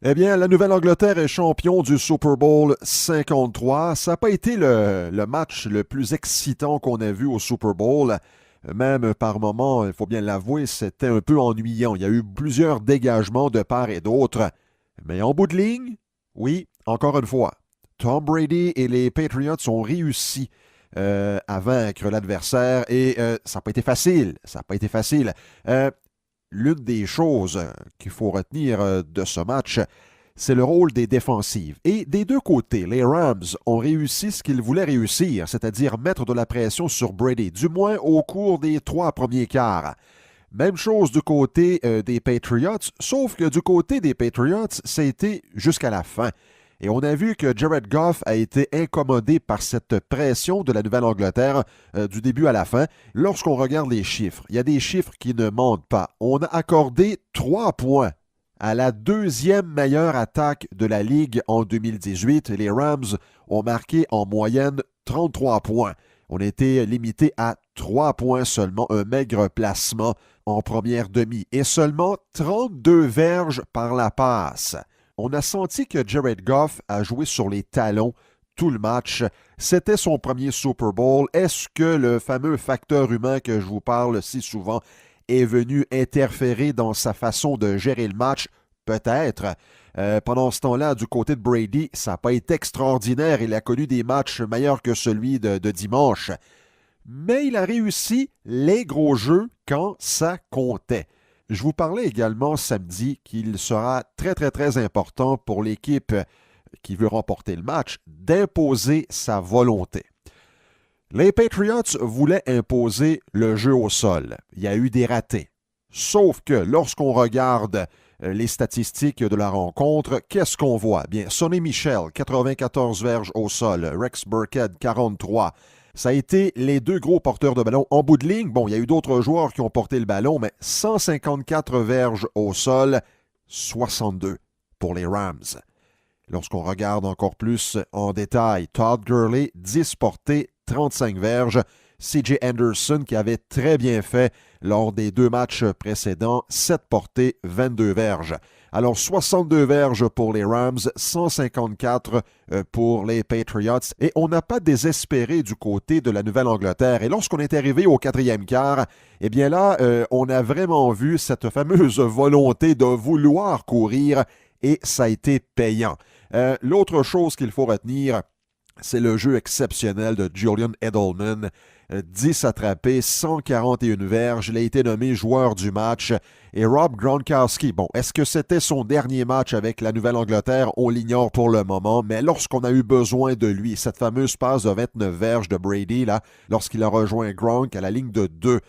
Eh bien, la Nouvelle-Angleterre est champion du Super Bowl 53. Ça n'a pas été le match le plus excitant qu'on a vu au Super Bowl. Même par moments, il faut bien l'avouer, c'était un peu ennuyant. Il y a eu plusieurs dégagements de part et d'autre. Mais en bout de ligne, oui, encore une fois, Tom Brady et les Patriots ont réussi à vaincre l'adversaire et ça n'a pas été facile. Ça n'a pas été facile. L'une des choses qu'il faut retenir de ce match, c'est le rôle des défensives. Et des deux côtés, les Rams ont réussi ce qu'ils voulaient réussir, c'est-à-dire mettre de la pression sur Brady, du moins au cours des 3 premiers quarts. Même chose du côté des Patriots, sauf que du côté des Patriots, ça a été jusqu'à la fin. Et on a vu que Jared Goff a été incommodé par cette pression de la Nouvelle-Angleterre du début à la fin. Lorsqu'on regarde les chiffres, il y a des chiffres qui ne mentent pas. On a accordé 3 points à la deuxième meilleure attaque de la Ligue en 2018. Les Rams ont marqué en moyenne 33 points. On a été limité à 3 points seulement, un maigre placement en première demi et seulement 32 verges par la passe. On a senti que Jared Goff a joué sur les talons tout le match. C'était son premier Super Bowl. Est-ce que le fameux facteur humain que je vous parle si souvent est venu interférer dans sa façon de gérer le match? Peut-être. Pendant ce temps-là, du côté de Brady, ça n'a pas été extraordinaire. Il a connu des matchs meilleurs que celui de dimanche. Mais il a réussi les gros jeux quand ça comptait. Je vous parlais également samedi qu'il sera très, très, très important pour l'équipe qui veut remporter le match d'imposer sa volonté. Les Patriots voulaient imposer le jeu au sol. Il y a eu des ratés. Sauf que lorsqu'on regarde les statistiques de la rencontre, qu'est-ce qu'on voit? Bien, Sonny Michel, 94 verges au sol. Rex Burkhead, 43. Ça a été les deux gros porteurs de ballon. En bout de ligne, bon, il y a eu d'autres joueurs qui ont porté le ballon, mais 154 verges au sol, 62 pour les Rams. Lorsqu'on regarde encore plus en détail, Todd Gurley, 10 portées, 35 verges. C.J. Anderson, qui avait très bien fait lors des 2 matchs précédents, 7 portées, 22 verges. Alors, 62 verges pour les Rams, 154 pour les Patriots. Et on n'a pas désespéré du côté de la Nouvelle-Angleterre. Et lorsqu'on est arrivé au 4e quart, eh bien là, on a vraiment vu cette fameuse volonté de vouloir courir et ça a été payant. L'autre chose qu'il faut retenir, c'est le jeu exceptionnel de Julian Edelman. 10 attrapés, 141 verges. Il a été nommé joueur du match. Et Rob Gronkowski, bon, est-ce que c'était son dernier match avec la Nouvelle-Angleterre? On l'ignore pour le moment, mais lorsqu'on a eu besoin de lui, cette fameuse passe de 29 verges de Brady, là, lorsqu'il a rejoint Gronk à la ligne de 2,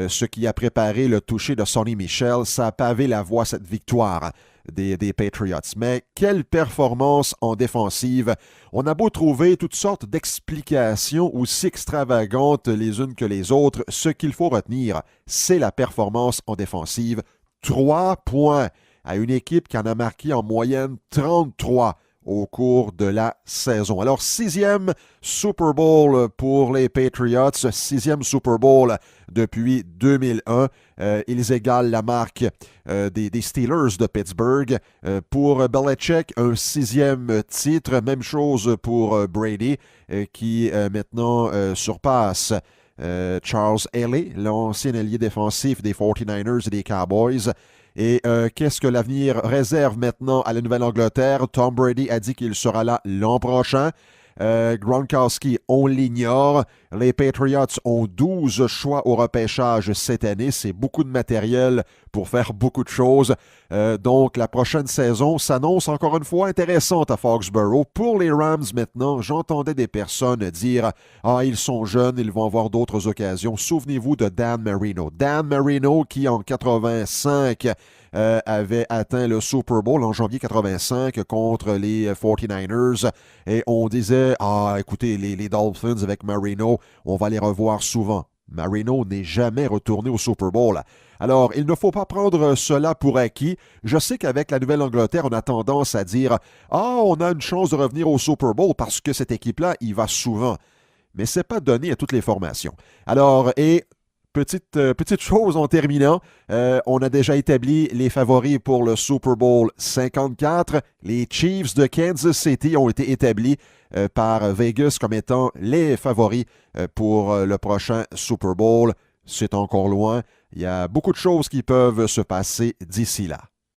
ce qui a préparé le toucher de Sonny Michel, ça a pavé la voie à cette victoire des Patriots. Mais quelle performance en défensive! On a beau trouver toutes sortes d'explications aussi extravagantes les unes que les autres, ce qu'il faut retenir, c'est la performance en défensive. 3 points à une équipe qui en a marqué en moyenne 33 au cours de la saison. Alors, 6e Super Bowl pour les Patriots, 6e Super Bowl depuis 2001. Ils égalent la marque des Steelers de Pittsburgh. Pour Belichick, un 6e titre. Même chose pour Brady, qui maintenant surpasse Charles Haley, l'ancien allié défensif des 49ers et des Cowboys. Et qu'est-ce que l'avenir réserve maintenant à la Nouvelle-Angleterre? Tom Brady a dit qu'il sera là l'an prochain. Gronkowski, on l'ignore. Les Patriots ont 12 choix au repêchage cette année. C'est beaucoup de matériel pour faire beaucoup de choses. Donc, la prochaine saison s'annonce encore une fois intéressante à Foxborough. Pour les Rams maintenant, j'entendais des personnes dire « Ah, ils sont jeunes, ils vont avoir d'autres occasions. » Souvenez-vous de Dan Marino. Dan Marino qui, en 85, avait atteint le Super Bowl en janvier 85 contre les 49ers. Et on disait « Ah, écoutez, les Dolphins avec Marino, on va les revoir souvent. » Marino n'est jamais retourné au Super Bowl. Alors, il ne faut pas prendre cela pour acquis. Je sais qu'avec la Nouvelle-Angleterre, on a tendance à dire « Ah, on a une chance de revenir au Super Bowl parce que cette équipe-là, y va souvent. » Mais ce n'est pas donné à toutes les formations. Alors, et petite chose en terminant. On a déjà établi les favoris pour le Super Bowl 54. Les Chiefs de Kansas City ont été établis par Vegas comme étant les favoris pour le prochain Super Bowl. C'est encore loin. Il y a beaucoup de choses qui peuvent se passer d'ici là.